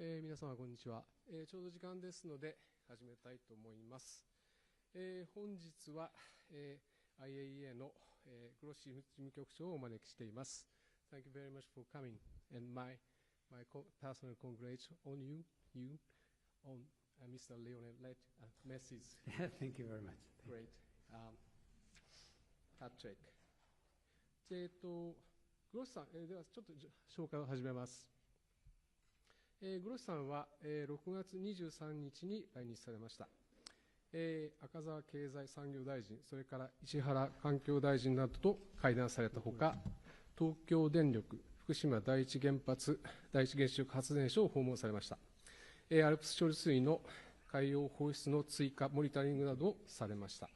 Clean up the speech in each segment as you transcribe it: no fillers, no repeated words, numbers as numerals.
皆様こんにちは、ちょうど時間ですので始めたいと思います。本日は、IAEA の、グロッシー事務局長をお招きしています。Thank you very much for coming and my personal congratulations on you on Mr. Leonel message. Thank you very much. Great. Patrick. グロッシさん、ではちょっと紹介を始めます。グロッシさんは、6月23日に来日されました。赤澤経済産業大臣、それから石原環境大臣などと会談されたほか、東京電力福島第一原発第一原子力発電所を訪問されました。アルプス処理水の海洋放出の追加モニタリングなどをされました。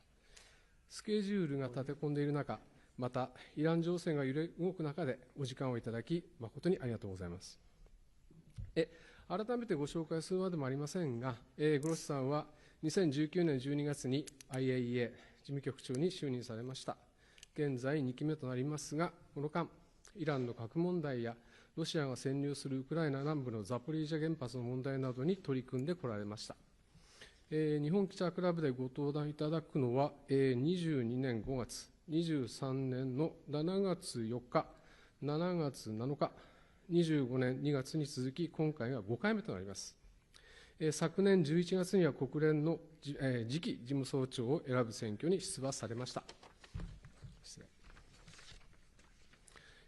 スケジュールが立て込んでいる中、またイラン情勢が動く中でお時間をいただき、誠にありがとうございます。改めてご紹介するまでもありませんが、グロッシさんは2019年12月に IAEA 事務局長に就任されました。現在2期目となりますが、この間、イランの核問題やロシアが占領するウクライナ南部のザポリージャ原発の問題などに取り組んでこられました。日本記者クラブでご登壇いただくのは、22年5月、23年の7月4日、7月7日、25年2月に続き、今回が5回目となります。昨年11月には国連の次期事務総長を選ぶ選挙に出馬されました。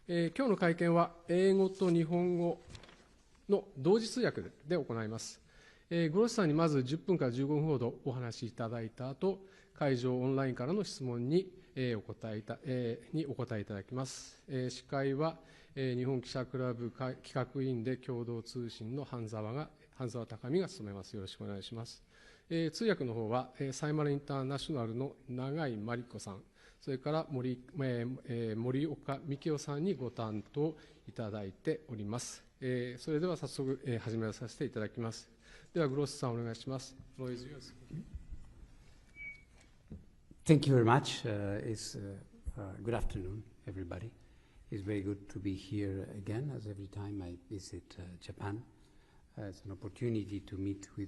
今日の会見は、英語と日本語の同時通訳で行います。グロッシさんにまず10分から15分ほどお話しいただいた後、会場オンラインからの質問にお答えいただきます。司会は日本記者クラブ企画委員で共同通信の半沢高美が務めます。よろしくお願いします。通訳の方はサイマルインターナショナルの永井真理子さん、それから森岡幹夫さんにご担当いただいております。それでは早速始めさせていただきます。ではグロッシさんお願いします。Thank you very much. Good afternoon, everybody. It's very good to be here again, as every time I visit Japan. It's an opportunity to meet with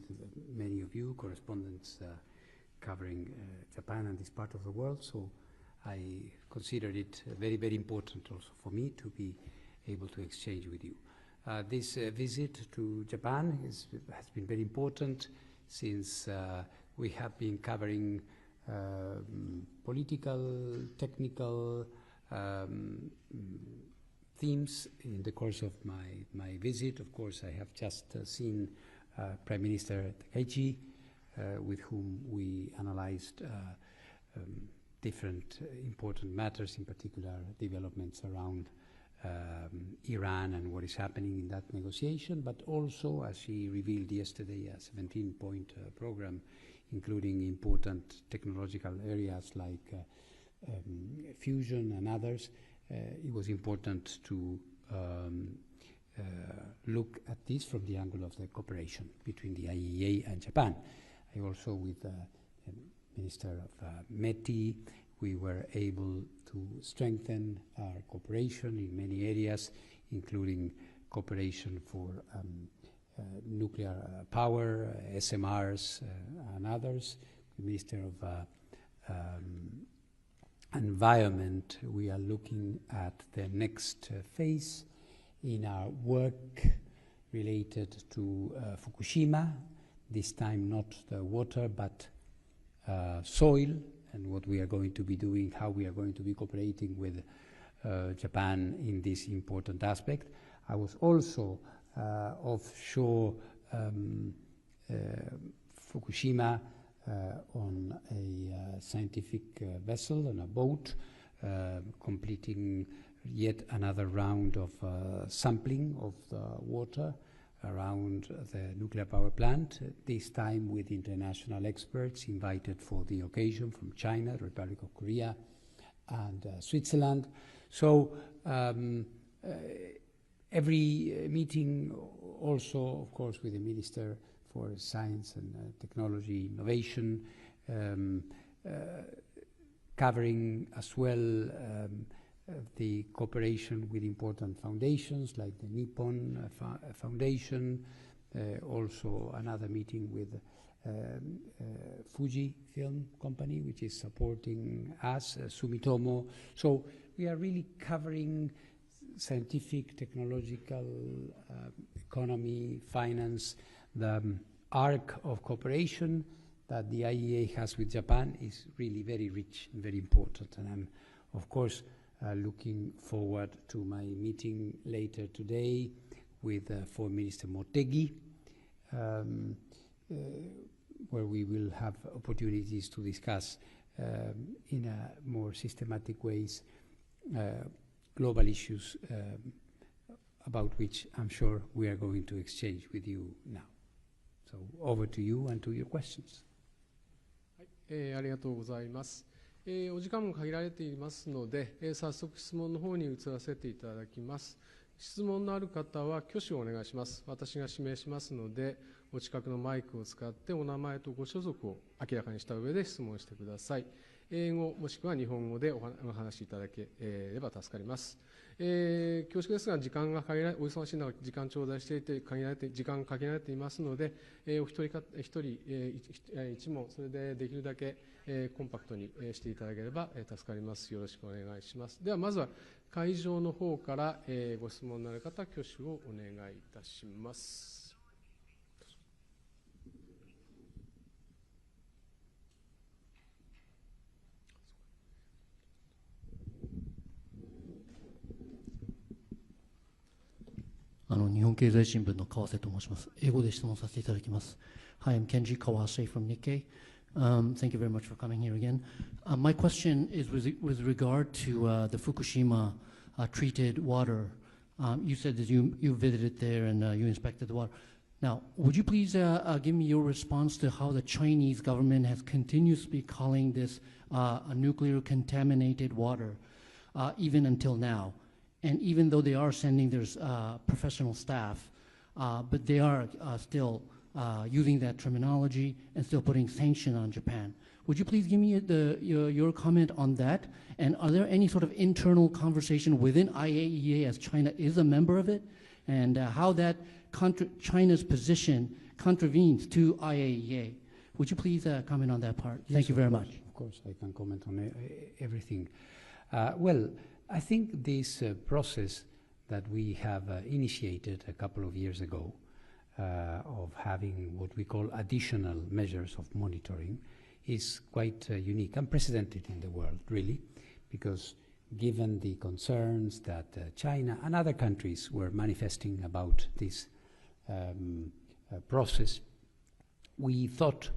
many of you, correspondents covering Japan and this part of the world. So I consider it very, very important also for me to be able to exchange with you. This visit to Japan has been very important since we have been covering political, technical themes in the course of my visit. Of course, I have just seen Prime Minister Daiichi, with whom we analyzed different important matters, in particular developments around Iran and what is happening in that negotiation, but also, as she revealed yesterday, a 17-point program, including important technological areas like fusion and others. It was important to look at this from the angle of the cooperation between the IAEA and Japan. I also, with the Minister of METI, we were able to strengthen our cooperation in many areas, including cooperation for nuclear power, SMRs, and others. The Minister of Environment, we are looking at the next phase in our work related to Fukushima, this time not the water but soil, and what we are going to be doing, how we are going to be cooperating with Japan in this important aspect. I was also offshore Fukushima on a scientific vessel, on a boat, completing yet another round of sampling of the water around the nuclear power plant, this time with international experts invited for the occasion from China, the Republic of Korea, and Switzerland. So every meeting also, of course, with the Minister for Science and Technology Innovation, covering as well the cooperation with important foundations like the Nippon Foundation, also another meeting with Fuji Film Company, which is supporting us, Sumitomo. So we are really covering scientific, technological, economy, finance. The arc of cooperation that the IAEA has with Japan is really very rich and very important. And I'm, of course, looking forward to my meeting later today with Foreign Minister Motegi, where we will have opportunities to discuss in a more systematic ways global issues about which I'm sure we are going to exchange with you now. So over to you and to your questions. ありがとうございます。お時間も限られていますので、早速質問の方に移らせていただきます。質問のある方は挙手をお願いします。私が指名しますので、お近くのマイクを使ってお名前とご所属を明らかにした上で質問してください。英語もしくは日本語でお話しいただければ助かります。恐縮ですが、時間が限られ、お忙しい中、時間頂戴していて、時間が限られていますので、お一人一問、それでできるだけコンパクトにしていただければ助かります。よろしくお願いします。では、まずは会場の方からご質問のある方、挙手をお願いいたします。日本経済新聞の川瀬と申します。英語で質問させていただきます。Hi, I'm Kenji Kawase from Nikkei. Thank you very much for coming here again. My question is with regard to the Fukushima treated water. You said that you visited there and you inspected the water. Now, would you please give me your response to how the Chinese government has continuously calling this a nuclear contaminated water, even until now? And even though they are sending their professional staff, but they are still using that terminology and still putting sanction on Japan. Would you please give me your comment on that? And are there any sort of internal conversation within IAEA, as China is a member of it, and how that China's position contravenes to IAEA? Would you please comment on that part? Yes, Thank you very much. Of course, I can comment on everything. Well, I think this process that we have initiated a couple of years ago of having what we call additional measures of monitoring is quite unique, unprecedented in the world, really, because given the concerns that China and other countries were manifesting about this process, we thought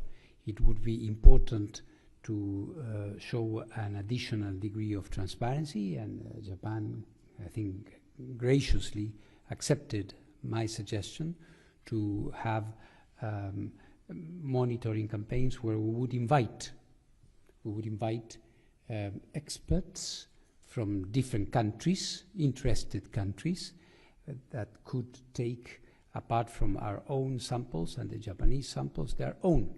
it would be important to show an additional degree of transparency, and Japan, I think, graciously accepted my suggestion to have monitoring campaigns where we would invite experts from different countries, interested countries, that could take, apart from our own samples and the Japanese samples, their own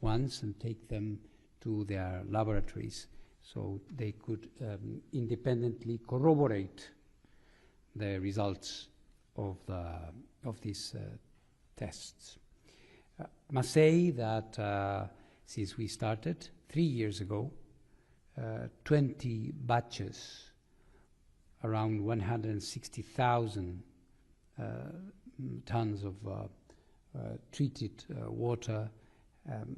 ones and take them to their laboratories so they could independently corroborate the results of these tests. I must say that since we started 3 years ago, 20 batches, around 160,000 tons of treated water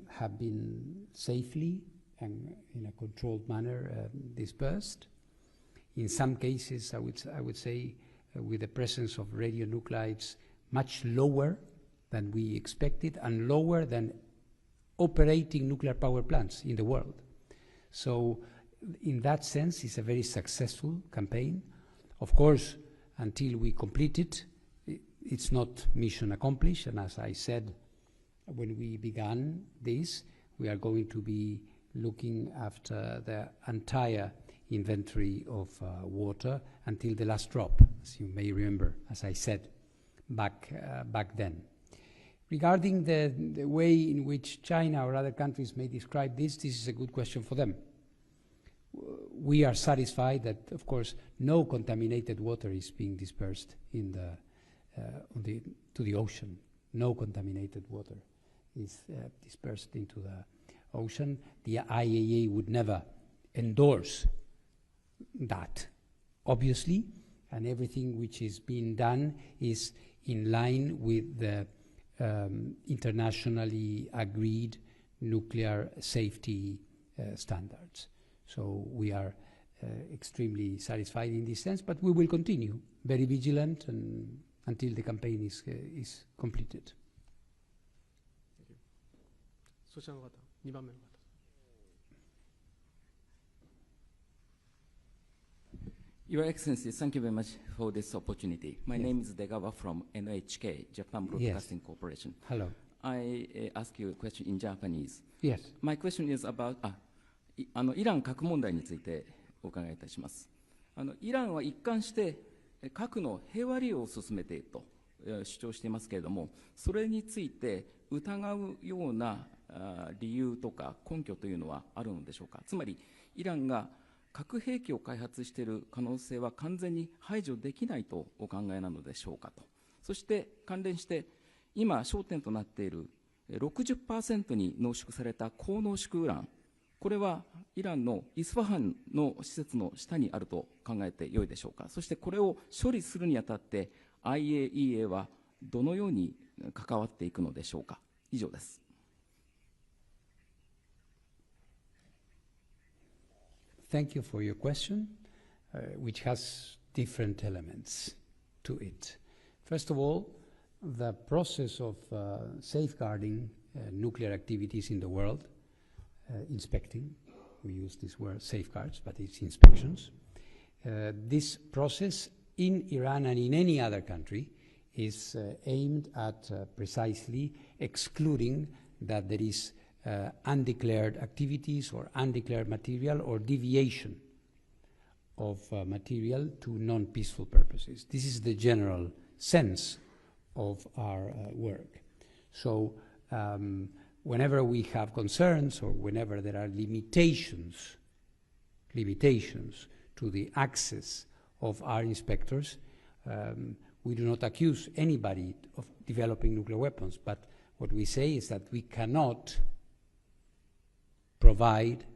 have been safely and in a controlled manner dispersed. In some cases, I would say, with the presence of radionuclides much lower than we expected and lower than operating nuclear power plants in the world. So in that sense, it's a very successful campaign. Of course, until we complete it, it's not mission accomplished. And as I said, when we began this, we are going to be looking after the entire inventory of water until the last drop, as you may remember, as I said back then. Regarding the way in which China or other countries may describe this is a good question for them. We are satisfied that, of course, no contaminated water is being dispersed in on the to the ocean. No contaminated water is dispersed into the ocean. The IAEA would never endorse that, obviously, and everything which is being done is in line with the internationally agreed nuclear safety standards. So we are extremely satisfied in this sense, but we will continue very vigilant and until the campaign is completed. Thank you. そちらの方、2番目の方。Your Excellency, thank you very much for this opportunity. My name is Degawa from NHK, Japan Broadcasting Corporation. Hello. I ask you a question in Japanese. Yes. My question is about イラン核問題についてお伺いいたします。イランは一貫して核の平和利用を進めていると主張していますけれども、それについて疑うような理由とか根拠というのはあるのでしょうか。つまりイランが核兵器を開発している可能性は完全に排除できないとお考えなのでしょうかと。そして関連して今焦点となっている 60% に濃縮された高濃縮ウラン、これはイランのイスファハンの施設の下にあると考えてよいでしょうか。そしてこれを処理するにあたって IAEA はどのように関わっていくのでしょうか。以上です。Thank you for your question, which has different elements to it. First of all, the process of safeguarding nuclear activities in the world, inspecting, we use this word safeguards, but it's inspections. This process in Iran and in any other country is aimed at precisely excluding that there is undeclared activities or undeclared material or deviation of material to non-peaceful purposes. This is the general sense of our work. So whenever we have concerns or whenever there are limitations to the access of our inspectors, we do not accuse anybody of developing nuclear weapons, but what we say is that we cannot provide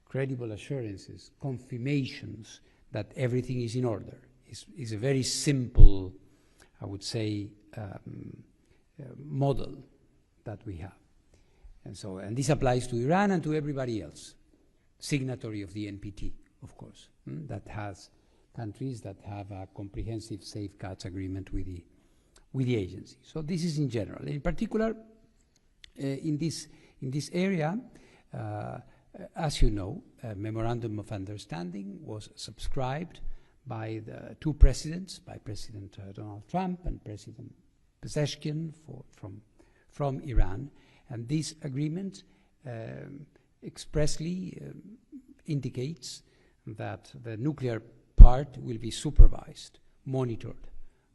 credible assurances, confirmations that everything is in order. It's a very simple, I would say, model that we have. And this applies to Iran and to everybody else, signatory of the NPT, of course, that has countries that have a comprehensive safeguards agreement with the agency. So this is in general. In particular, in this area, as you know, a memorandum of understanding was subscribed by the two presidents, by President Donald Trump and President Pezeshkian from Iran. And this agreement expressly indicates that the nuclear part will be supervised, monitored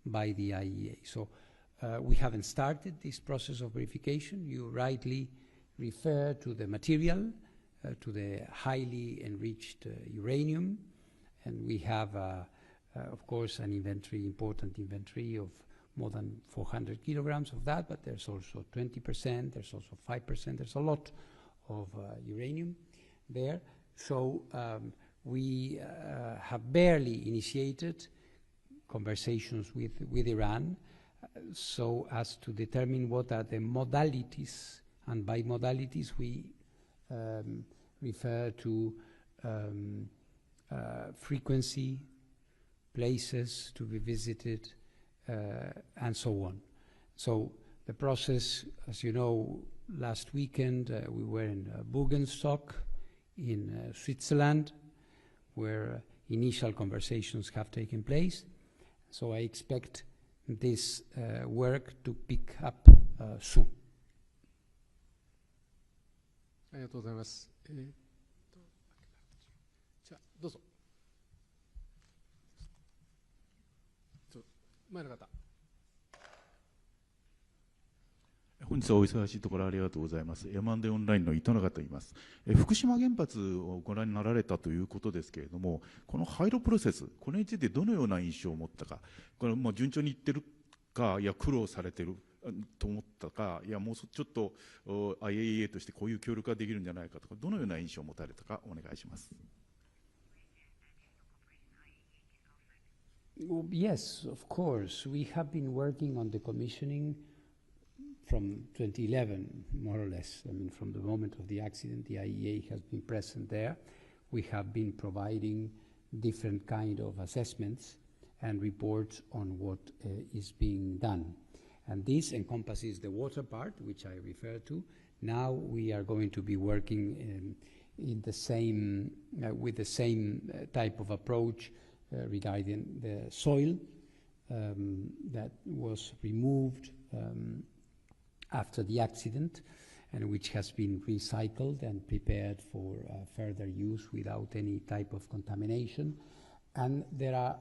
by the IAEA. So we haven't started this process of verification. You rightly refer to the material, to the highly enriched uranium, and we have, of course, an important inventory of more than 400 kilograms of that, but there's also 20%, there's also 5%, there's a lot of uranium there. So we have barely initiated conversations with Iran so as to determine what are the modalities, and by modalities we refer to frequency, places to be visited, and so on. So the process, as you know, last weekend we were in Bugenstock in Switzerland, where initial conversations have taken place. So I expect this work to pick up soon. ありがとうございます。じゃあどうぞ。前の方。本日はお忙しいところありがとうございます。M&A オンラインの糸永と言います。福島原発をご覧になられたということですけれども、この廃炉プロセス、これについてどのような印象を持ったか、これもう順調にいってるか、いや苦労されてると思ったか、いやもうちょっとIAEA としてこういう協力ができるんじゃないかとか、どのような印象を持たれたかお願いします。Well, yes, of course. We have been working on the commissioning from 2011, more or less. I mean, from the moment of the accident, the IAEA has been present there. We have been providing different kind of assessments and reports on what is being done. And this encompasses the water part, which I referred to. Now we are going to be working in the same, with the same type of approach regarding the soil that was removed after the accident and which has been recycled and prepared for further use without any type of contamination. And there are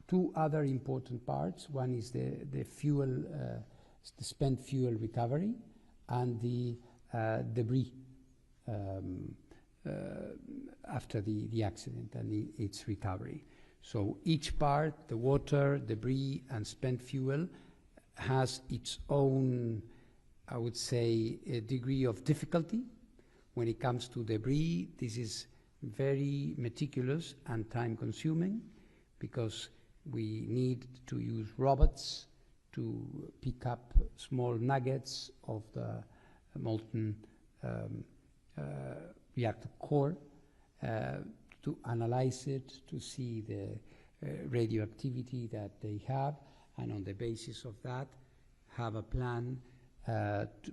two other important parts. One is the fuel, the spent fuel recovery, and the debris after the accident and its recovery. So each part, the water, debris, and spent fuel, has its own, I would say, a degree of difficulty. When it comes to debris, this is very meticulous and time-consuming because we need to use robots to pick up small nuggets of the molten reactor core, to analyze it, to see the radioactivity that they have, and on the basis of that, have a plan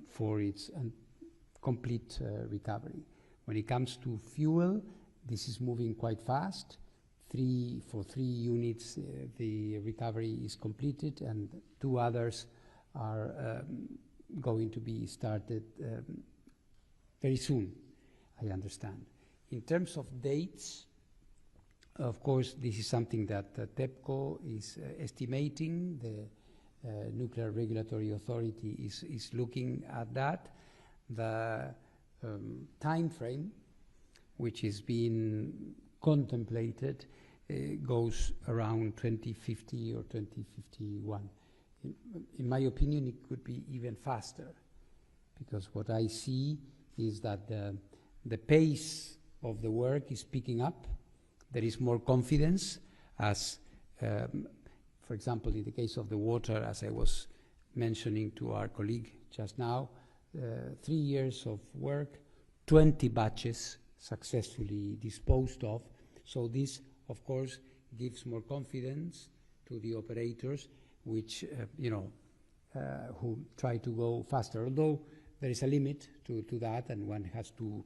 for its complete recovery. When it comes to fuel, this is moving quite fast. For 3 units, the recovery is completed, and 2 others are going to be started very soon, I understand. In terms of dates, of course, this is something that TEPCO is estimating. The Nuclear Regulatory Authority is looking at that. The time frame, which is being contemplated, goes around 2050 or 2051. In my opinion, it could be even faster, because what I see is that the pace of the work is picking up. There is more confidence, as, for example, in the case of the water, as I was mentioning to our colleague just now, 3 years of work, 20 batches successfully disposed of. So this, of course, gives more confidence to the operators, which, who try to go faster, although there is a limit to that, and one has to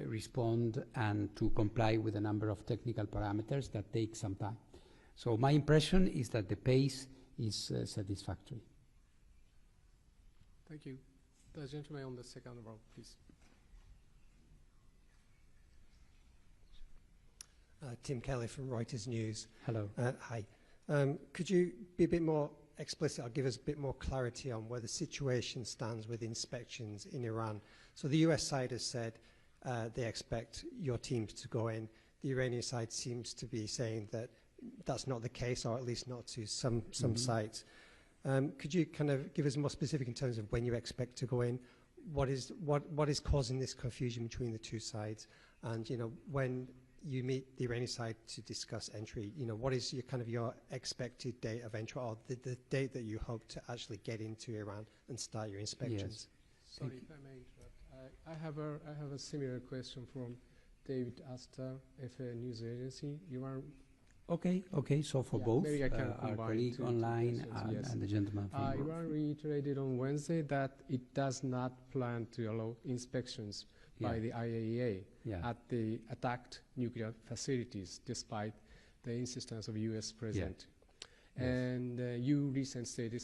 respond and to comply with a number of technical parameters that take some time. So my impression is that the pace is satisfactory. Thank you. The gentleman on the second row, please. Tim Kelly from Reuters News. Hello. Hi. Could you be a bit more explicit or give us a bit more clarity on where the situation stands with inspections in Iran? So the US side has said they expect your teams to go in. The Iranian side seems to be saying that that's not the case, or at least not to some sites. Could you kind of give us more specific in terms of when you expect to go in? What is causing this confusion between the two sides? And when you meet the Iranian side to discuss entry, what is your expected date of entry, or the date that you hope to actually get into Iran and start your inspections? Yes. Sorry if I may interrupt. I have a similar question from David Astor, FA News Agency. Okay. So for both, maybe I can our colleague online and the gentleman from Iran reiterated on Wednesday that it does not plan to allow inspections by the IAEA at the attacked nuclear facilities, despite the insistence of U.S. President. And you recently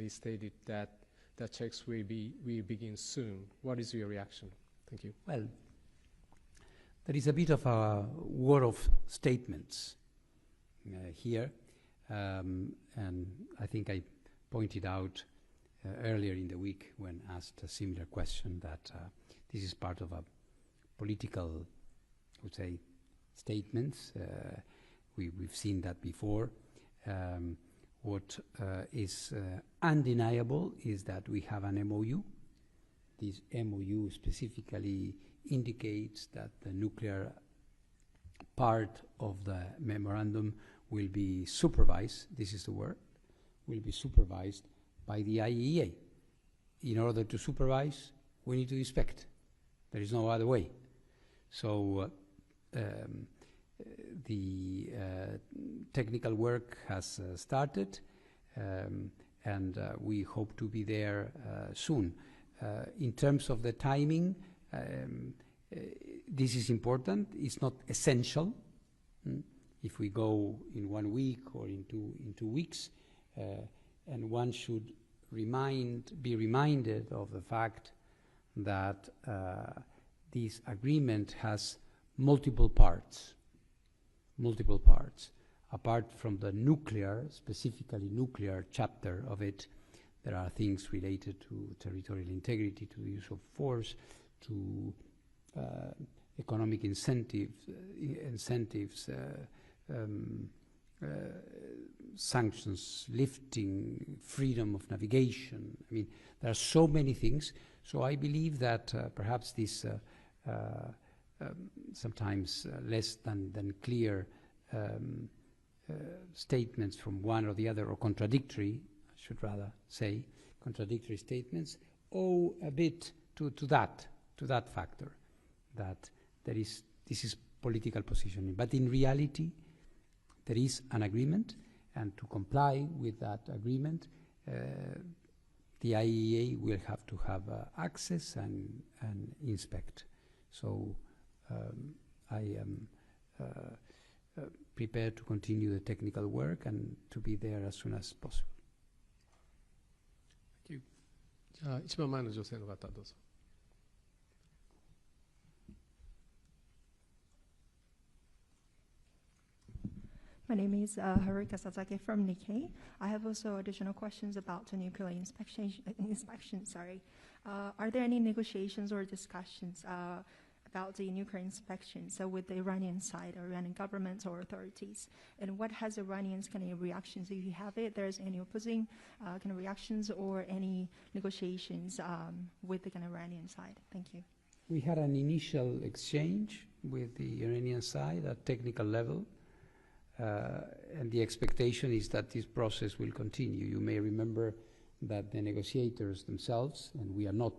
stated that the checks will begin soon. What is your reaction? Thank you. Well, there is a bit of a war of statements here, and I think I pointed out earlier in the week when asked a similar question that this is part of a political, I would say, statements. We've seen that before. what is undeniable is that we have an MOU. This MOU specifically indicates that the nuclear part of the memorandum will be supervised, this is the word, will be supervised by the IAEA. In order to supervise, we need to inspect. There is no other way. So the technical work has started, and we hope to be there soon. In terms of the timing, this is important. It's not essential. If we go in 1 week or in two weeks, and one should be reminded of the fact that this agreement has multiple parts. Apart from the nuclear, specifically nuclear chapter of it, there are things related to territorial integrity, to the use of force, to economic incentives, sanctions lifting, freedom of navigation. I mean, there are so many things. So I believe that perhaps this sometimes less than clear statements from one or the other, or contradictory, I should rather say, contradictory statements, owe a bit to that factor, that this is political positioning. But in reality, there is an agreement, and to comply with that agreement, the IAEA will have to have access and inspect. So I am prepared to continue the technical work and to be there as soon as possible. Thank you. じゃあ一番前の女性の方どうぞ。My name is Haruka Sasaki from Nikkei. I have also additional questions about the nuclear inspection. Are there any negotiations or discussions about the nuclear inspection, so with the Iranian side, Iranian governments or authorities? And what has Iranians kind of reactions, if you have it, there's any opposing kind of reactions or any negotiations with the kind of Iranian side? Thank you. We had an initial exchange with the Iranian side at technical level. And the expectation is that this process will continue. You may remember that the negotiators themselves, and we are not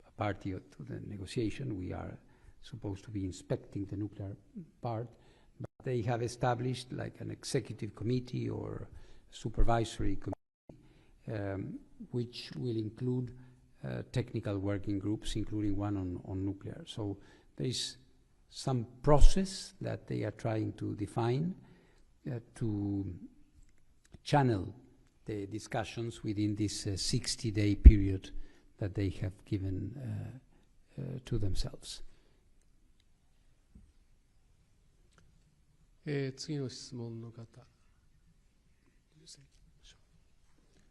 a party to the negotiation, we are supposed to be inspecting the nuclear part, but they have established like an executive committee or supervisory committee, which will include technical working groups, including one on nuclear. So there is some process that they are trying to define to channel the discussions within this 60-day period that they have given to themselves. 次の質問の方、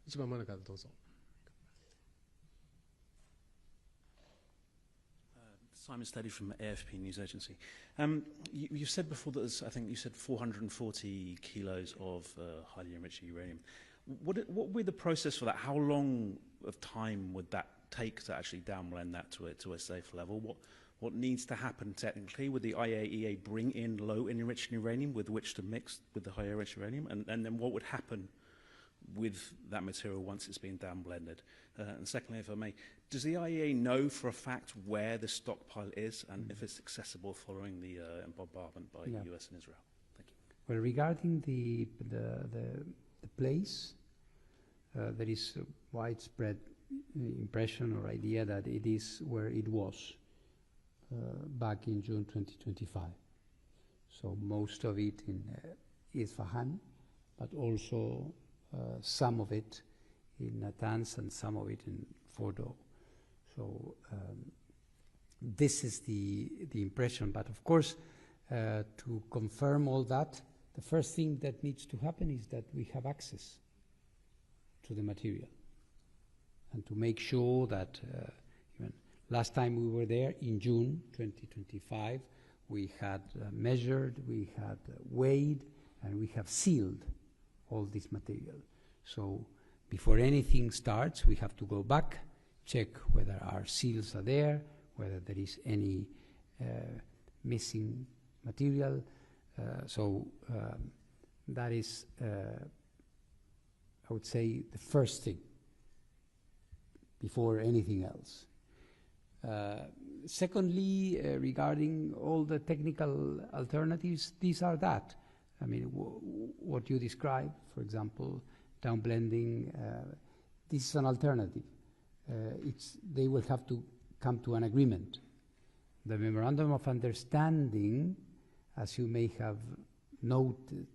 一番真ん中どうぞ。Simon Steady from AFP News Agency. You said before that there's, I think you said 440 kilos of highly enriched uranium. What would be the process for that? How long of time would that take to actually downblend that to a safe level? What needs to happen technically? Would the IAEA bring in low enriched uranium with which to mix with the high enriched uranium? And then what would happen with that material once it's been downblended? And secondly, if I may, does the IAEA know for a fact where the stockpile is and if it's accessible following the bombardment by the US and Israel? Thank you. Well, regarding the place, there is a widespread impression or idea that it is where it was back in June 2025. So most of it in Isfahan, but also some of it in Natanz and some of it in Fordo. So this is the impression. But of course, to confirm all that, the first thing that needs to happen is that we have access to the material, and to make sure that even last time we were there in June 2025, we had measured, we had weighed, and we have sealed all this material. So before anything starts, we have to go back, check whether our seals are there, whether there is any missing material. That is, I would say, the first thing before anything else. Secondly, regarding all the technical alternatives, these are that. I mean, what you describe, for example, downblending, this is an alternative. They will have to come to an agreement. The Memorandum of Understanding, as you may have noted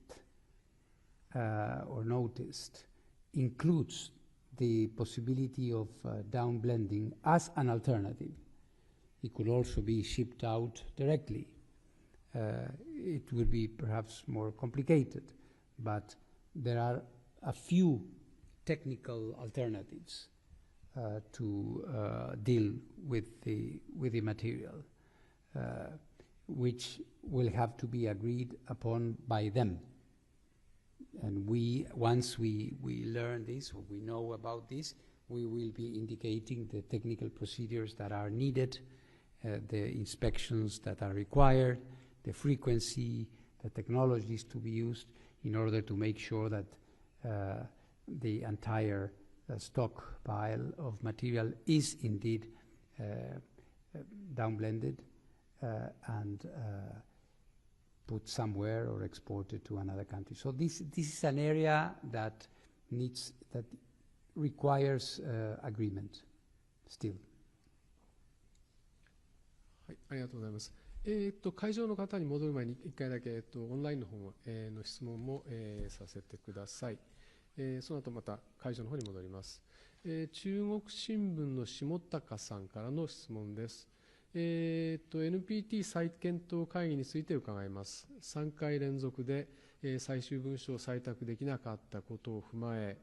or noticed, includes the possibility of downblending as an alternative. It could also be shipped out directly. It would be perhaps more complicated, but there are a few technical alternatives to deal with the material, which will have to be agreed upon by them. And once we learn this, or we know about this, we will be indicating the technical procedures that are needed, the inspections that are required, the frequency, the technologies to be used in order to make sure that the entire stockpile of material is indeed downblended and put somewhere or exported to another country. So this is an area that requires agreement still. はい、ありがとうございます。会場の方に戻る前に1回だけ、オンラインの方の質問も、させてください。その後また会場の方に戻ります。中国新聞の下高さんからの質問です。NPT 再検討会議について伺います。3回連続で、最終文書を採択できなかったことを踏まえ、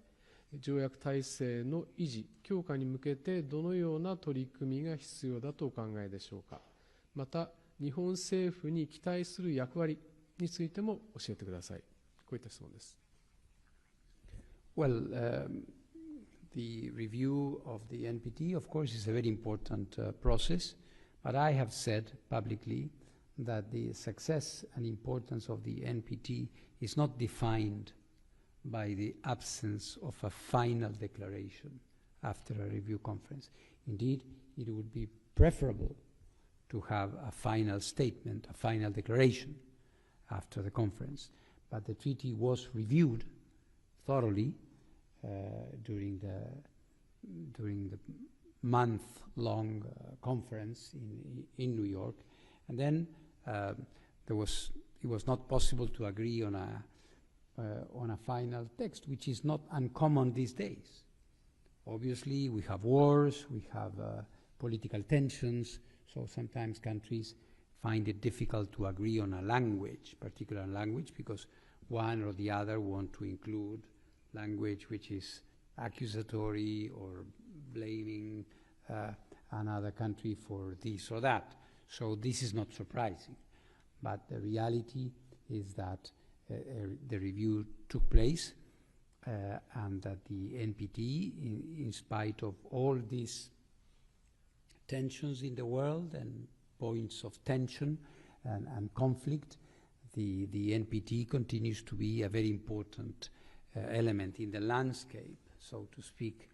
条約体制の維持、強化に向けてどのような取り組みが必要だとお考えでしょうか。また、日本政府に期待する役割についても教えてください。こういった質問です。Well, the review of the NPT, of course, is a very important process, but I have said publicly that the success and importance of the NPT is not defined by the absence of a final declaration after a review conference. Indeed, it would be preferable to have a final statement, a final declaration after the conference. But the treaty was reviewed thoroughly during the month-long conference in New York, and then it was not possible to agree on a final text, which is not uncommon these days. Obviously, we have wars, we have political tensions, so sometimes countries find it difficult to agree on a language, particular language, because one or the other want to include language which is accusatory or blaming another country for this or that. So this is not surprising. But the reality is that the review took place and that the NPT, in spite of all these tensions in the world and points of tension and conflict, the NPT continues to be a very important element in the landscape, so to speak,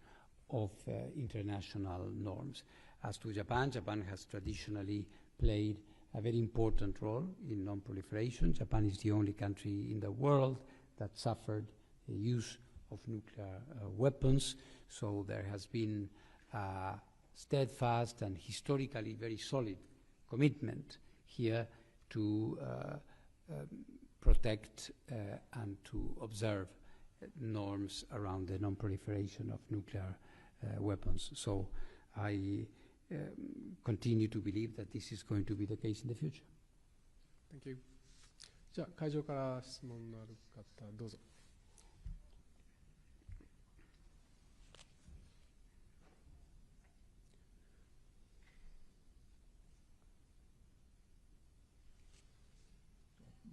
of international norms. As to Japan, Japan has traditionally played a very important role in non-proliferation. Japan is the only country in the world that suffered the use of nuclear weapons, so there has been a steadfast and historically very solid commitment here to protect and to observe norms around the non-proliferation of nuclear weapons. So I continue to believe that this is going to be the case in the future. Thank you. じゃあ会場から質問のある方どうぞ。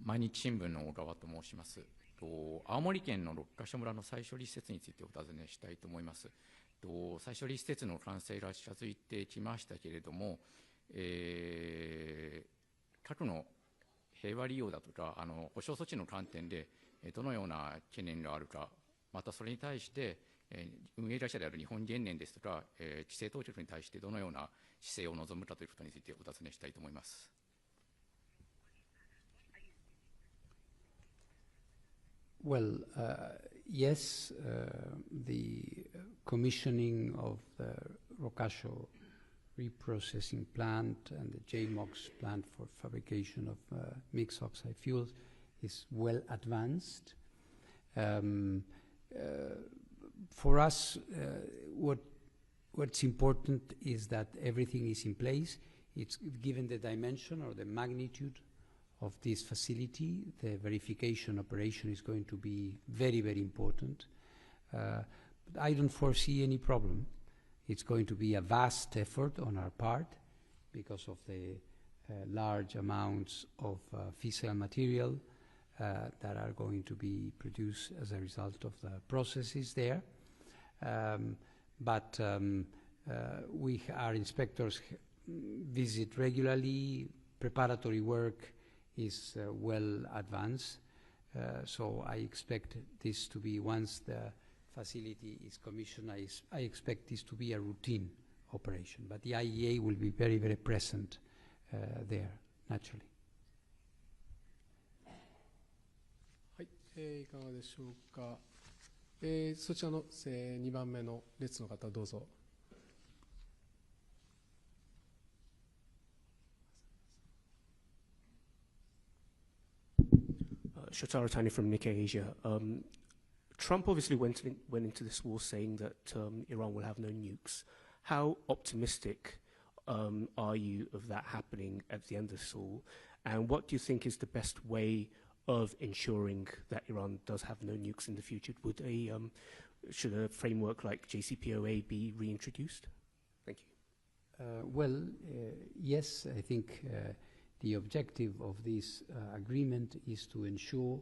毎日新聞の小川と申します。青森県の六ヶ所村の再処理施設についてお尋ねしたいと思います。再処理施設の完成が近づいてきましたけれども、核の平和利用だとか保障措置の観点でどのような懸念があるか、またそれに対して運営会社である日本原燃ですとか規制当局に対してどのような姿勢を望むかということについてお尋ねしたいと思います。Well, yes, the commissioning of the Rokasho reprocessing plant and the JMOX plant for fabrication of mixed oxide fuels is well advanced. For us, what's important is that everything is in place. It's given the dimension or the magnitude of this facility, the verification operation is going to be very, very important. But I don't foresee any problem. It's going to be a vast effort on our part because of the large amounts of fissile material that are going to be produced as a result of the processes there. But our inspectors visit regularly. Preparatory work is well advanced. So I expect this to be, once the facility is commissioned, I expect this to be a routine operation. But the IAEA will be very, very present there, naturally. はい、いかがでしょうか。そちらの、2番目の列の方、どうぞ。Shotaro Tani from Nikkei Asia. Trump obviously went into this war saying that Iran will have no nukes. How optimistic are you of that happening at the end of this all? And what do you think is the best way of ensuring that Iran does have no nukes in the future? Should a framework like JCPOA be reintroduced? Thank you. Yes, I think the objective of this agreement is to ensure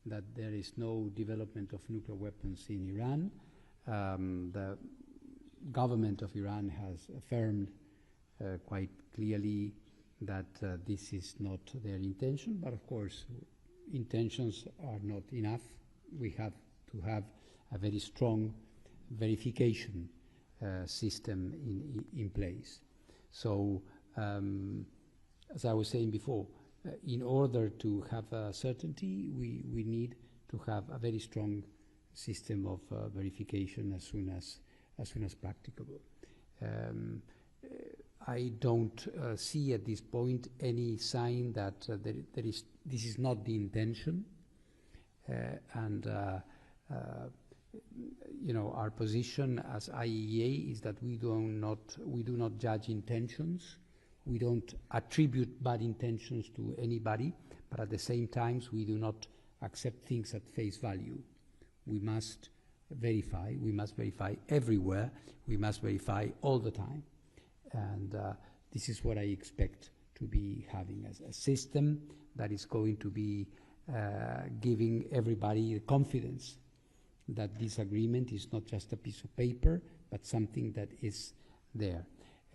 that there is no development of nuclear weapons in Iran. The government of Iran has affirmed quite clearly that this is not their intention, but of course intentions are not enough. We have to have a very strong verification system in place. So as I was saying before, in order to have certainty, we need to have a very strong system of verification as soon as practicable. I don't see at this point any sign that this is not the intention, and our position as IAEA is that we do not judge intentions. We don't attribute bad intentions to anybody, but at the same time, we do not accept things at face value. We must verify. We must verify everywhere. We must verify all the time. And this is what I expect to be having as a system that is going to be giving everybody the confidence that this agreement is not just a piece of paper, but something that is there.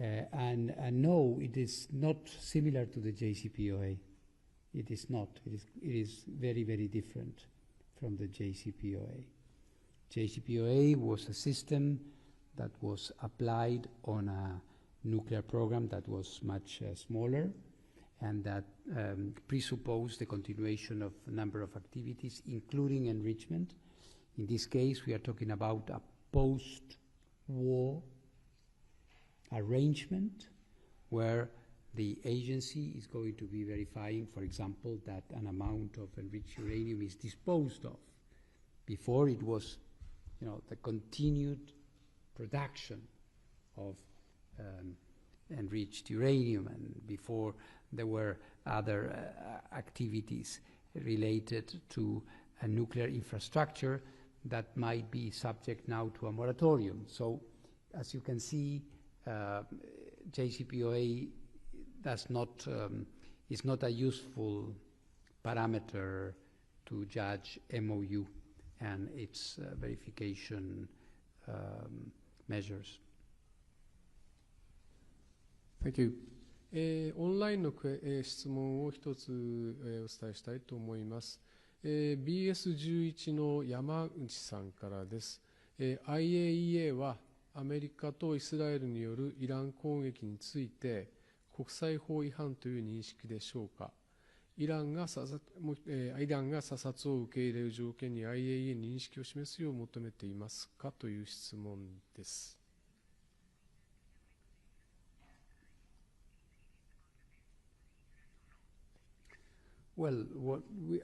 And no, it is not similar to the JCPOA. It is not. It is very, very different from the JCPOA. JCPOA was a system that was applied on a nuclear program that was much smaller, and that presupposed the continuation of a number of activities, including enrichment. In this case, we are talking about a post-war arrangement where the agency is going to be verifying, for example, that an amount of enriched uranium is disposed of. Before it was, the continued production of enriched uranium, and before there were other activities related to a nuclear infrastructure that might be subject now to a moratorium. So, as you can see, JCPOA is not a useful parameter to judge MOU and its verification measures. Thank you. オンラインの質問を一つ、お伝えしたいと思います。BS11 の山内さんからです。IAEA はアメリカとイスラエルによるイラン攻撃について国際法違反という認識でしょうか。イランが査察を受け入れる条件に IAEA に認識を示すよう求めていますかという質問です。Well,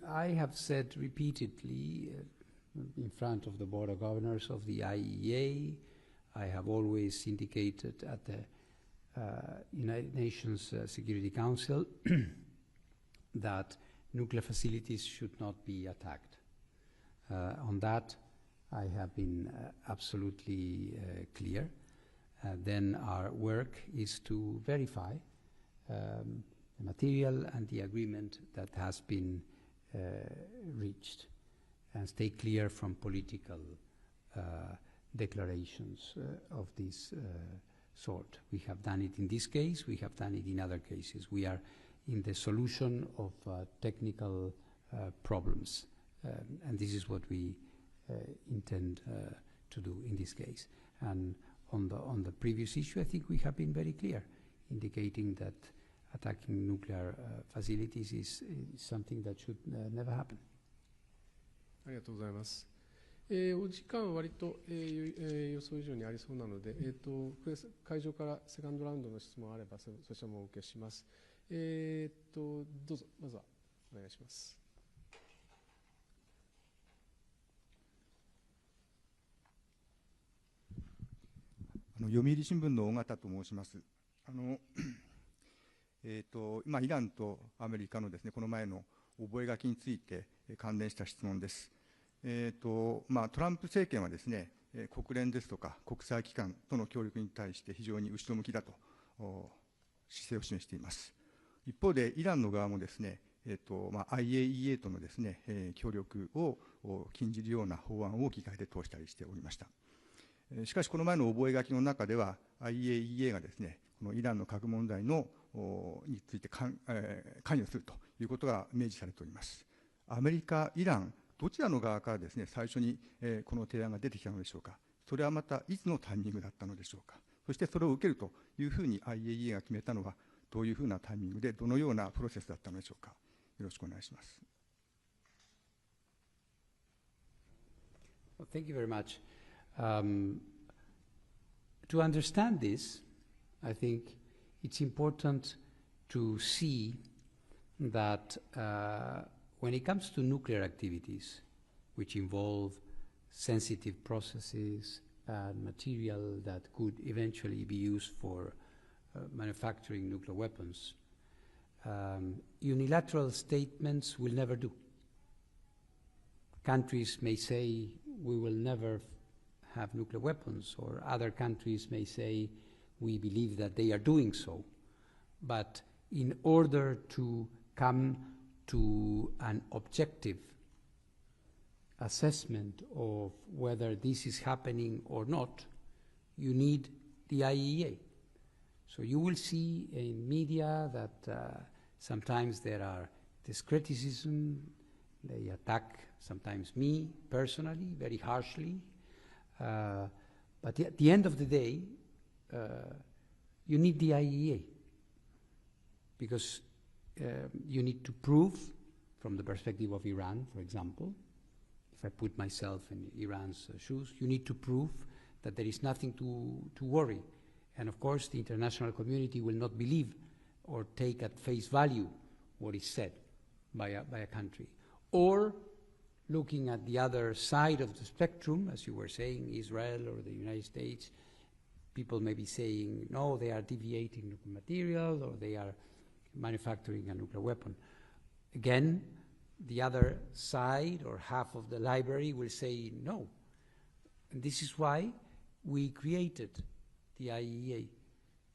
I have said repeatedly in front of the Board of Governors of the IAEA, I have always indicated at the United Nations Security Council that nuclear facilities should not be attacked. On that, I have been absolutely clear. Then our work is to verify the material and the agreement that has been reached and stay clear from political declarations of this sort. We have done it in this case, we have done it in other cases. We are in the solution of technical problems, and this is what we intend to do in this case. And on the previous issue, I think we have been very clear, indicating that attacking nuclear facilities is something that should never happen. ありがとうございます。お時間は割と、予想以上にありそうなので、会場からセカンドラウンドの質問あればそちらもお受けします。どうぞ、まずはお願いします。読売新聞の尾形と申します。今、イランとアメリカのですね、この前の覚書について関連した質問です。トランプ政権はですね、国連ですとか国際機関との協力に対して非常に後ろ向きだと姿勢を示しています。一方で、イランの側もですね、IAEA とのですね、協力を禁じるような法案を議会で通したりしておりました。しかし、この前の覚書の中では、IAEA がですね、このイランの核問題について関与するということが明示されております。アメリカ、イラン、どちらの側からですね、最初にこの提案が出てきたのでしょうか。それはまたいつのタイミングだったのでしょうか。そしてそれを受けるというふうに IAEA が決めたのは、どういうふうなタイミングで、どのようなプロセスだったのでしょうか。よろしくお願いします。Well, thank you very much. To understand this, I think it's important to see that when it comes to nuclear activities, which involve sensitive processes and material that could eventually be used for manufacturing nuclear weapons, unilateral statements will never do. Countries may say we will never have nuclear weapons, or other countries may say we believe that they are doing so. But in order to come to an objective assessment of whether this is happening or not, you need the IAEA. So you will see in media that sometimes there's criticism, they attack sometimes me personally, very harshly, but at the end of the day, you need the IAEA, because you need to prove, from the perspective of Iran, for example, if I put myself in Iran's shoes, you need to prove that there is nothing to worry. And of course, the international community will not believe or take at face value what is said by a country. Or looking at the other side of the spectrum, as you were saying, Israel or the United States, people may be saying, no, they are deviating nuclear material, or they are manufacturing a nuclear weapon. Again, the other side or half of the library will say no. And this is why we created the IAEA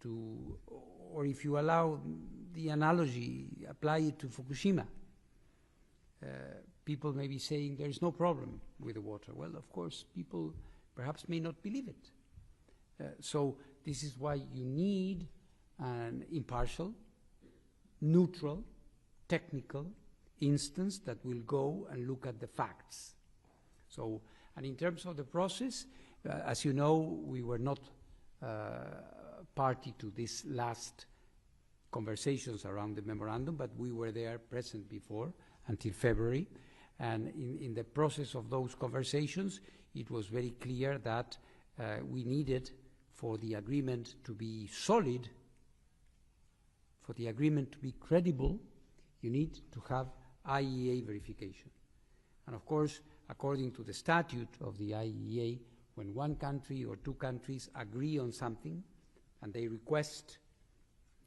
to, or if you allow the analogy, apply it to Fukushima. people may be saying there is no problem with the water. Well, of course, people perhaps may not believe it. So this is why you need an impartial, neutral, technical instance that will go and look at the facts. So, and in terms of the process, as you know, we were not party to this last conversations around the memorandum, but we were there present before until February. And in the process of those conversations, it was very clear that we needed, for the agreement to be solid, for the agreement to be credible, you need to have IAEA verification. And of course, according to the statute of the IAEA, when one country or two countries agree on something and they request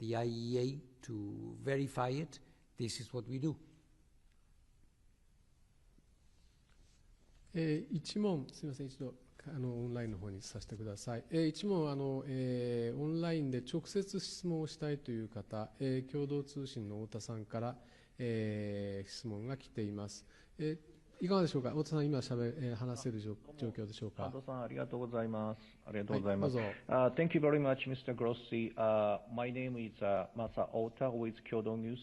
the IAEA to verify it, this is what we do. 一問、すみません、一度オンラインの方にさせてください。一問オンラインで直接質問をしたいという方、共同通信の太田さんから、質問が来ています。いかがでしょうか、太田さん、今話せる状況でしょうか。太田さん、ありがとうございます。ありがとうございます。はい、Thank you very much, Mr. Grossi. My name is Masa Ota with Kyodo News.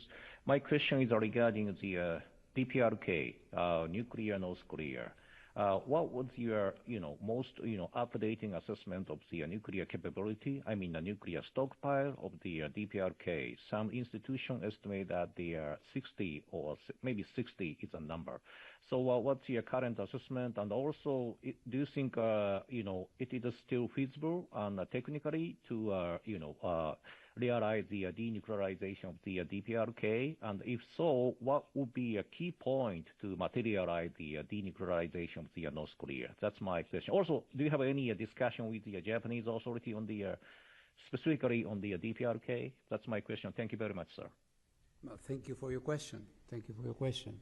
My question is regarding the DPRK, nuclear North Korea. What was your, most, updating assessment of the nuclear capability? I mean, the nuclear stockpile of the DPRK. Some institutions estimate that they are 60 or maybe 60 is a number. So what's your current assessment? And also, do you think, it is still feasible and technically to, realize the denuclearization of the DPRK? And if so, what would be a key point to materialize the denuclearization of the North Korea? That's my question. Also, do you have any discussion with the Japanese authority on the, specifically on the DPRK? That's my question. Thank you very much, sir. Well, thank you for your question. Thank you for your question.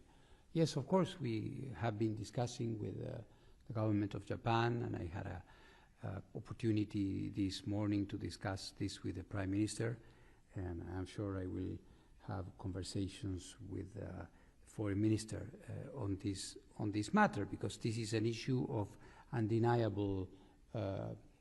Yes, of course, we have been discussing with the government of Japan, and I had a opportunity this morning to discuss this with the Prime Minister, and I'm sure I will have conversations with the Foreign Minister on this matter, because this is an issue of undeniable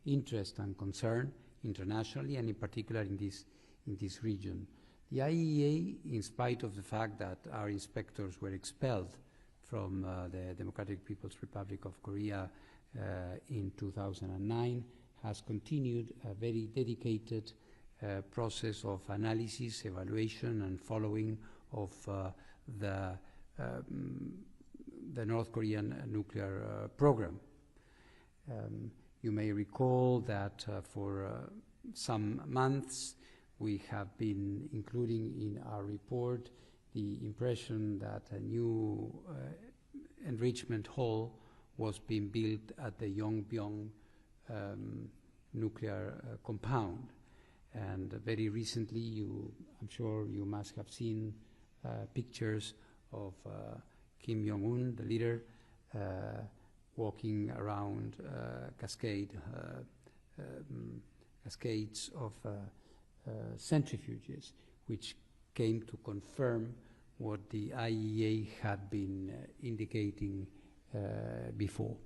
interest and concern internationally, and in particular in this region. The IAEA, in spite of the fact that our inspectors were expelled from the Democratic People's Republic of Korea in 2009, has continued a very dedicated process of analysis, evaluation, and following of the North Korean nuclear program. You may recall that for some months we have been including in our report the impression that a new enrichment hall was being built at the Yongbyon nuclear compound. And very recently, I'm sure you must have seen pictures of Kim Jong-un, the leader, walking around cascades of centrifuges, which came to confirm what the IAEA had been indicating before.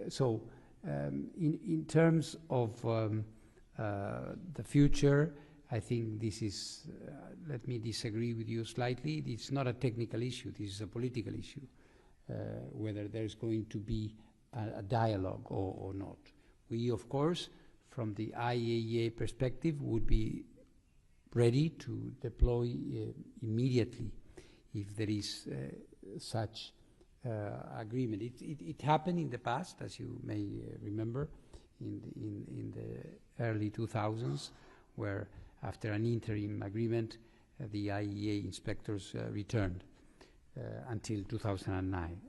So in terms of the future, I think this is, let me disagree with you slightly, it's not a technical issue, this is a political issue, whether there's going to be a dialogue or not. We, of course, from the IAEA perspective, would be ready to deploy immediately if there is such agreement. It happened in the past, as you may remember, in the early 2000s, where after an interim agreement, the IAEA inspectors returned until 2009,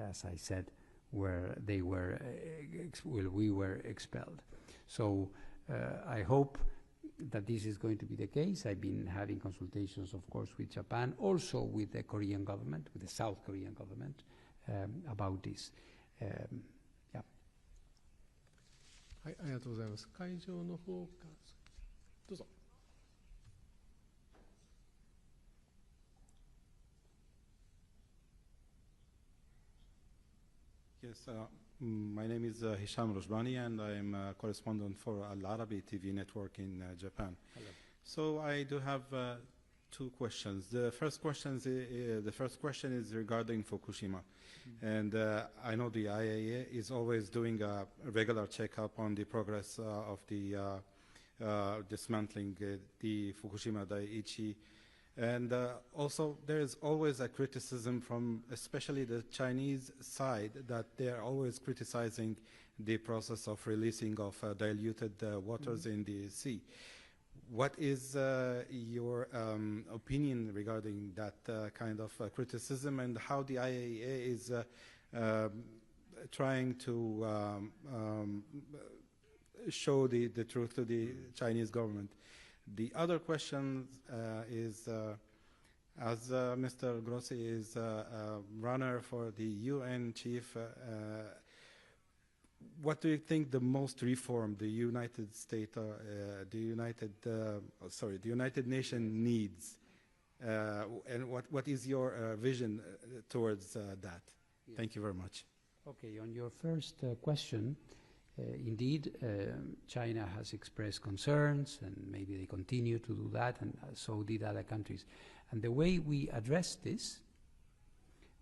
as I said, where they were, we were expelled. So I hope that this is going to be the case. I've been having consultations, of course, with Japan, also with the Korean government, with the South Korean government, about this. Yeah. はい、ありがとうございます。会場の方からどうぞ。Yes, my name is Hisham Rojbani, and I am a correspondent for Al Arabi TV network in Japan. Hello. So I do have two questions. The first question is regarding Fukushima, and I know the IAEA is always doing a regular checkup on the progress of the dismantling the Fukushima Daiichi. And also, there is always a criticism from especially the Chinese side that they are always criticizing the process of releasing of diluted waters in the sea. What is your opinion regarding that kind of criticism, and how the IAEA is trying to show the truth to the Chinese government? The other question is, as Mr. Grossi is a runner for the UN chief, what do you think the most reform the United States, the United Nations needs, and what is your vision towards that? Yeah. Thank you very much. Okay, on your first question, indeed, China has expressed concerns, and maybe they continue to do that, and so did other countries. And the way we addressed this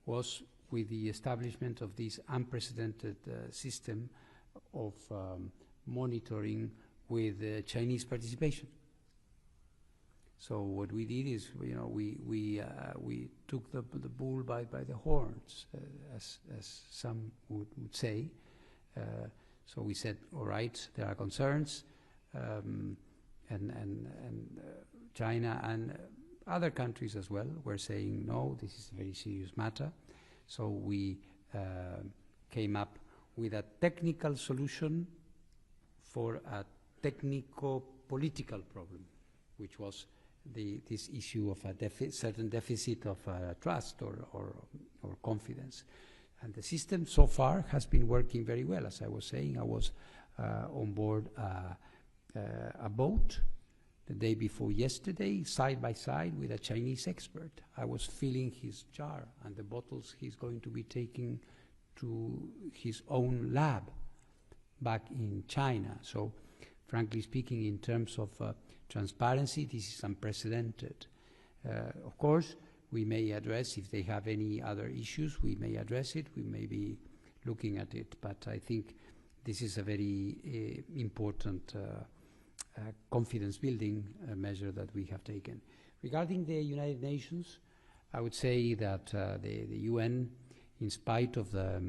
was with the establishment of this unprecedented system of monitoring with Chinese participation. So what we did is, we took the bull by the horns, as some would say. So we said, all right, there are concerns, and China and other countries as well were saying, no, this is a very serious matter. So we came up with a technical solution for a technico-political problem, which was this issue of a certain deficit of trust or confidence. And the system so far has been working very well. As I was saying, I was on board a boat the day before yesterday, side by side with a Chinese expert. I was filling his jar and the bottles he's going to be taking to his own lab back in China. So, frankly speaking, in terms of transparency, this is unprecedented. Of course, we may address, if they have any other issues, we may address it, we may be looking at it, but I think this is a very important confidence-building measure that we have taken. Regarding the United Nations, I would say that the UN, in spite of the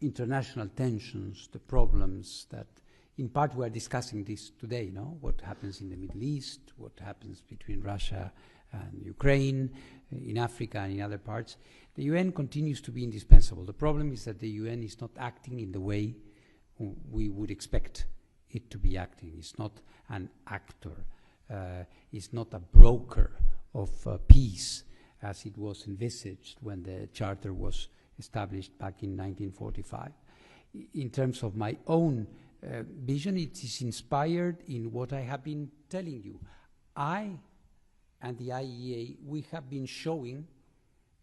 international tensions, the problems that, in part we are discussing this today, no? What happens in the Middle East, what happens between Russia and Ukraine, in Africa and in other parts, the UN continues to be indispensable. The problem is that the UN is not acting in the way we would expect it to be acting. It's not an actor. It's not a broker of peace, as it was envisaged when the Charter was established back in 1945. In terms of my own vision, it is inspired in what I have been telling you. I and the IAEA, we have been showing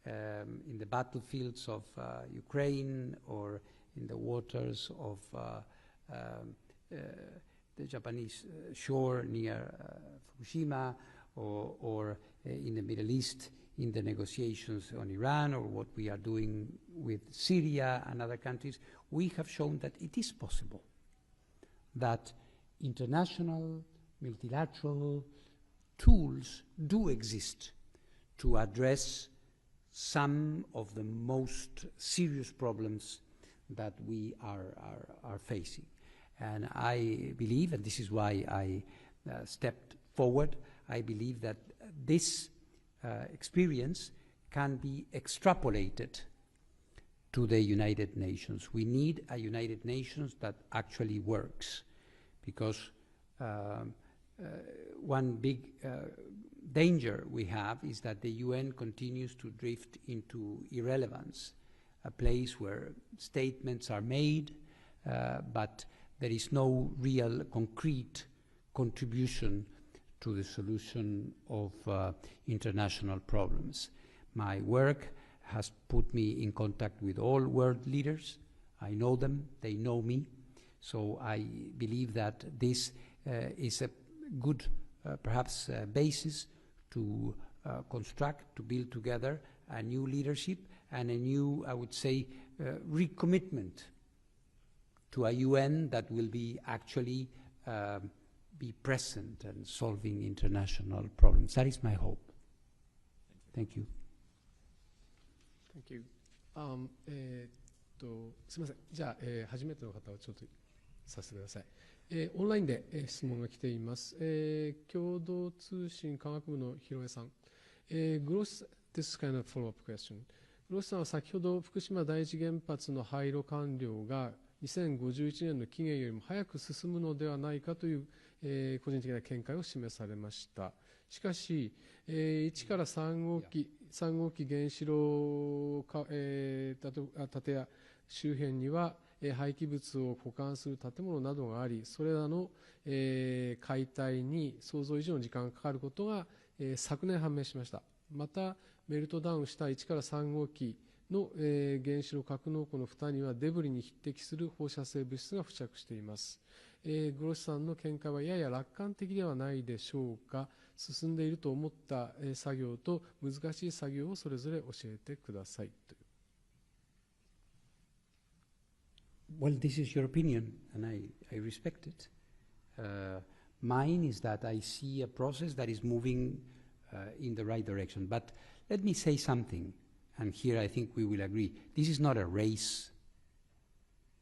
in the battlefields of Ukraine or in the waters of the Japanese shore near Fukushima, or in the Middle East in the negotiations on Iran, or what we are doing with Syria and other countries, we have shown that it is possible that international, multilateral tools do exist to address some of the most serious problems that we are facing. And I believe, and this is why I stepped forward, I believe that this experience can be extrapolated to the United Nations. We need a United Nations that actually works, because one big danger we have is that the UN continues to drift into irrelevance, a place where statements are made, but there is no real concrete contribution to the solution of international problems. My work has put me in contact with all world leaders. I know them, they know me. So I believe that this is a good, perhaps, basis to construct, to build together a new leadership and a new, I would say, recommitment to a UN that will be actually be present and solving international problems. That is my hope. Thank you. Thank you. すみません。じゃあ、初めての方をちょっとさせてください。オンラインで、質問が来ています。共同通信科学部の広江さん。グロス、this is kind of follow-up question. グロスさんは先ほど福島第一原発の廃炉完了が2051年の期限よりも早く進むのではないかという、個人的な見解を示されました。しかし、1から3号機原子炉建屋周辺には、廃棄物を保管する建物などがあり、それらの、解体に想像以上の時間がかかることが、昨年判明しました。また、メルトダウンした1から3号機の、原子炉格納庫の蓋にはデブリに匹敵する放射性物質が付着しています。グロシさんの見解はやや楽観的ではないでしょうか。進んでいると思った、作業と難しい作業をそれぞれ教えてください。Well, this is your opinion, and I respect it. Mine is that I see a process that is moving in the right direction. But let me say something, and here I think we will agree. This is not a race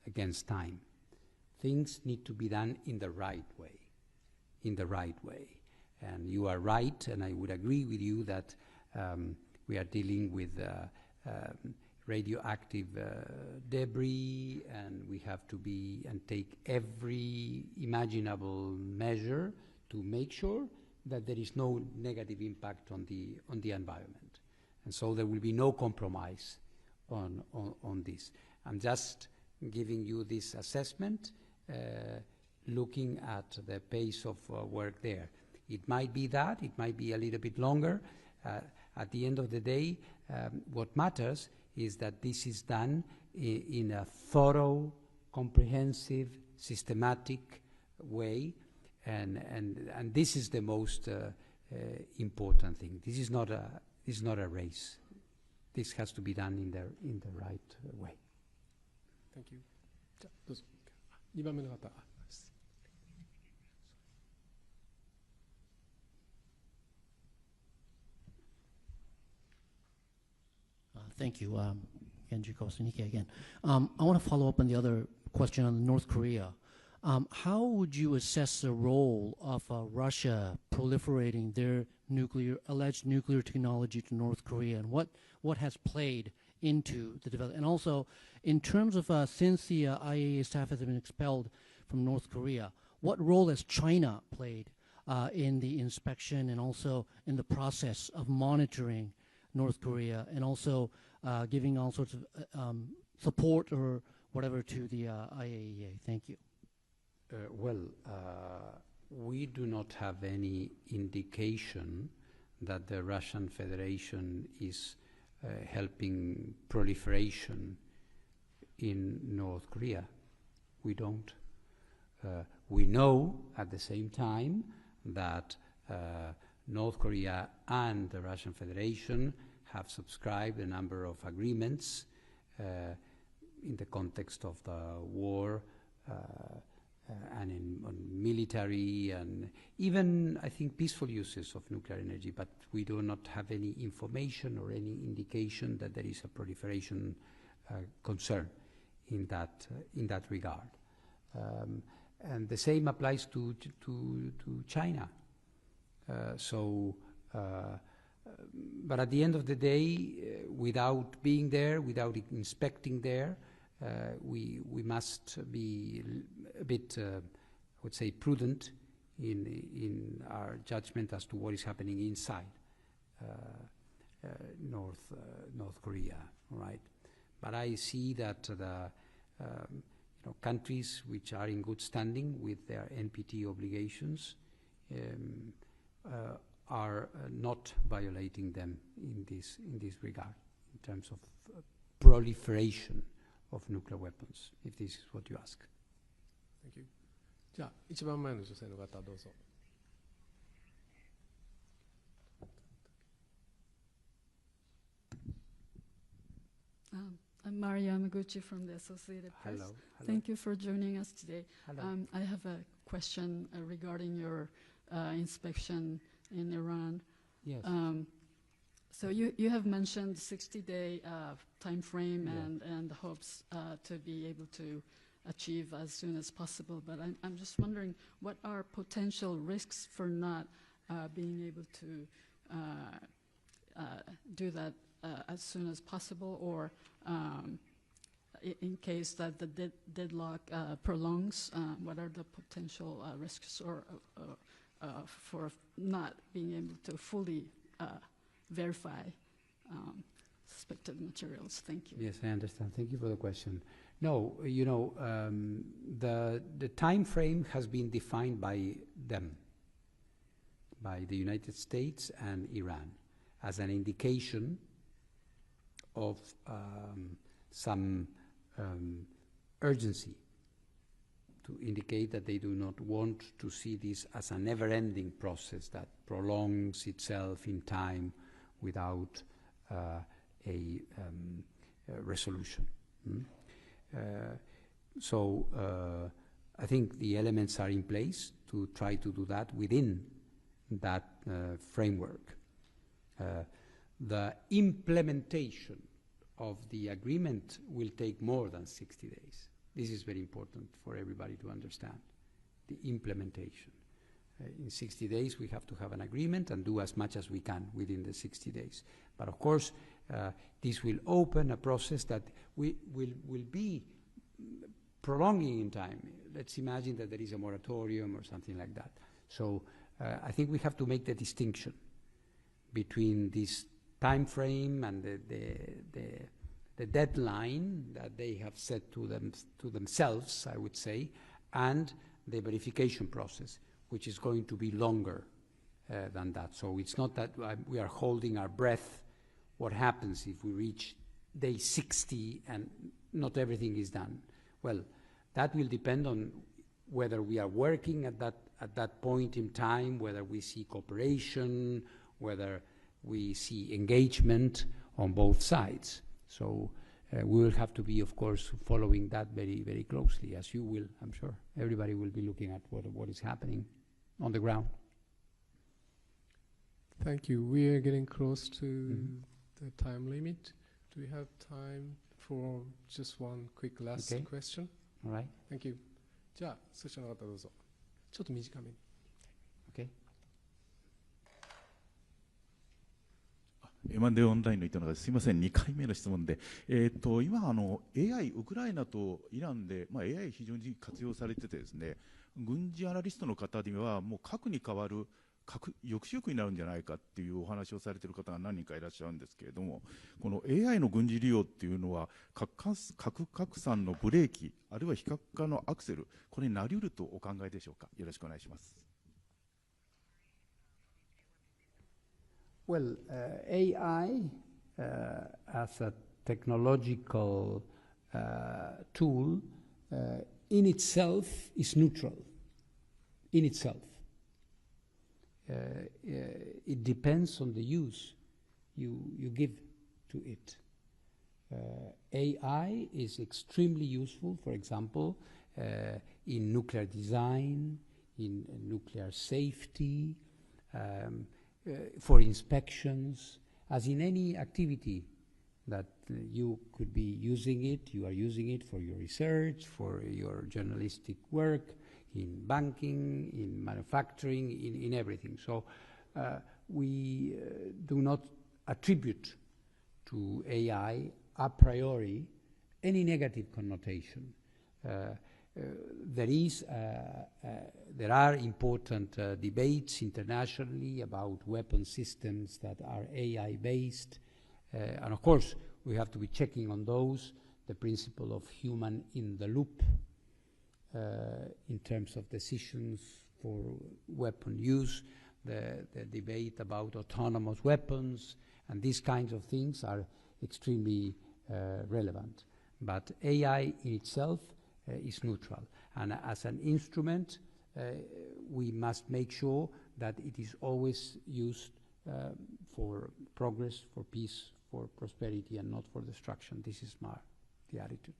against time. Things need to be done in the right way, And you are right, and I would agree with you that we are dealing with radioactive debris, and we have to be and take every imaginable measure to make sure that there is no negative impact on the environment. And so there will be no compromise on this. I'm just giving you this assessment, looking at the pace of work there. It might be that, it might be a little bit longer. At the end of the day, what matters is that this is done in a thorough, comprehensive, systematic way, and this is the most important thing. This is not a race. This has to be done in the right way. Thank you. じゃあどうぞ。2番目の方。Thank you, Kenji Kosunike again. I want to follow up on the other question on North Korea. How would you assess the role of Russia proliferating their alleged nuclear technology to North Korea, and what has played into the development? And also, in terms of since the IAEA staff has been expelled from North Korea, what role has China played in the inspection and also in the process of monitoring North Korea, and also giving all sorts of support or whatever to the IAEA? Thank you. We do not have any indication that the Russian Federation is helping proliferation in North Korea. We don't. We know at the same time that North Korea and the Russian Federation have subscribed a number of agreements in the context of the war and on military and even, I think, peaceful uses of nuclear energy, but we do not have any information or any indication that there is a proliferation concern in that regard. And the same applies to China. But at the end of the day, without being there, without inspecting there, we must be a bit, I would say, prudent in our judgment as to what is happening inside North Korea, right? But I see that the countries which are in good standing with their NPT obligations are not violating them in this regard. terms of proliferation of nuclear weapons, if this is what you ask. Thank you. じゃあ、一番前の女性の方、どうぞ。I'm Maria Yamaguchi from the Associated Press. Hello. Thank you for joining us today. Hello. I have a question regarding your inspection in Iran. Yes. So you have mentioned 60-day time frame Yeah. and the hopes to be able to achieve as soon as possible. But I'm just wondering, what are potential risks for not being able to do that as soon as possible, or in case that the deadlock prolongs, what are the potential risks or for not being able to fully verify suspected materials? Thank you. Yes, I understand. Thank you for the question. No, you know, the time frame has been defined by them, by the United States and Iran, as an indication of some urgency, to indicate that they do not want to see this as a never-ending process that prolongs itself in time without a resolution. So I think the elements are in place to try to do that within that framework. The implementation of the agreement will take more than 60 days. This is very important for everybody to understand, the implementation. In 60 days, we have to have an agreement and do as much as we can within the 60 days. But of course, this will open a process that will be prolonging in time. Let's imagine that there is a moratorium or something like that. So I think we have to make the distinction between this time frame and the deadline that they have set to themselves, I would say, and the verification process, which is going to be longer than that. So it's not that we are holding our breath. What happens if we reach day 60 and not everything is done? Well, that will depend on whether we are working at that point in time, whether we see cooperation, whether we see engagement on both sides. So we will have to be, of course, following that very, very closely, as you will, I'm sure. Everybody will be looking at what is happening on the ground. Thank you. We are getting close to the time limit. Do we have time for just one quick last question? All right. Thank you. じゃあ、そちらの方どうぞ。ちょっと短めに。Okay. M&A オンラインの糸永です。すみません、2回目の質問で、今AI ウクライナとイランで、AI 非常に活用されててですね、軍事アナリストの方にはもう核に代わる抑止力になるんじゃないかっていうお話をされている方が何人かいらっしゃるんですけれども、この AI の軍事利用っていうのは核拡散のブレーキ、あるいは非核化のアクセル、これになりうるとお考えでしょうか。よろしくお願いします。Well, AI as a technological tool in itself is neutral. In itself, it depends on the use you give to it. AI is extremely useful, for example, in nuclear design, in nuclear safety. For inspections, as in any activity that you could be using it, you are using it for your research, for your journalistic work, in banking, in manufacturing, in everything. So we do not attribute to AI a priori any negative connotation. There are important debates internationally about weapon systems that are AI-based, and of course we have to be checking on those, the principle of human in the loop in terms of decisions for weapon use, the debate about autonomous weapons, and these kinds of things are extremely relevant. But AI in itself is neutral. And as an instrument, we must make sure that it is always used for progress, for peace, for prosperity, and not for destruction. This is the attitude.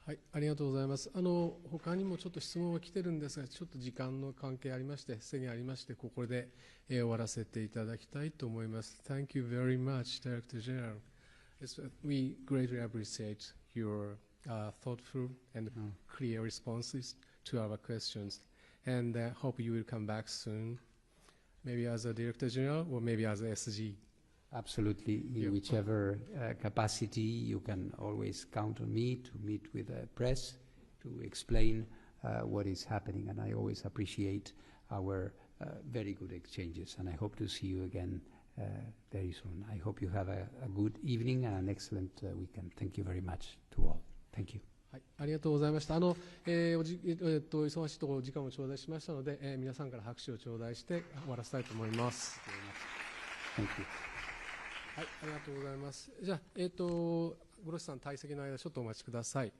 はい、ありがとうございます。他にもちょっと質問が来てるんですが、ちょっと時間の関係ありまして、制限ありまして、ここで、終わらせていただきたいと思います。Thank you very much, Director General. We greatly appreciate your thoughtful and clear responses to our questions, and hope you will come back soon, maybe as a Director General or maybe as a SG. Absolutely. In whichever capacity, you can always count on me to meet with the press, to explain what is happening. And I always appreciate our very good exchanges. And I hope to see you again very soon. I hope you have a good evening and an excellent weekend. Thank you very much to all. Thank you. はい、ありがとうございました。忙しいところ時間を頂戴しましたので、皆さんから拍手を頂戴して終わらせたいと思います。Thank you. はい、ありがとうございます。じゃあ、グロッシさん退席の間ちょっとお待ちください。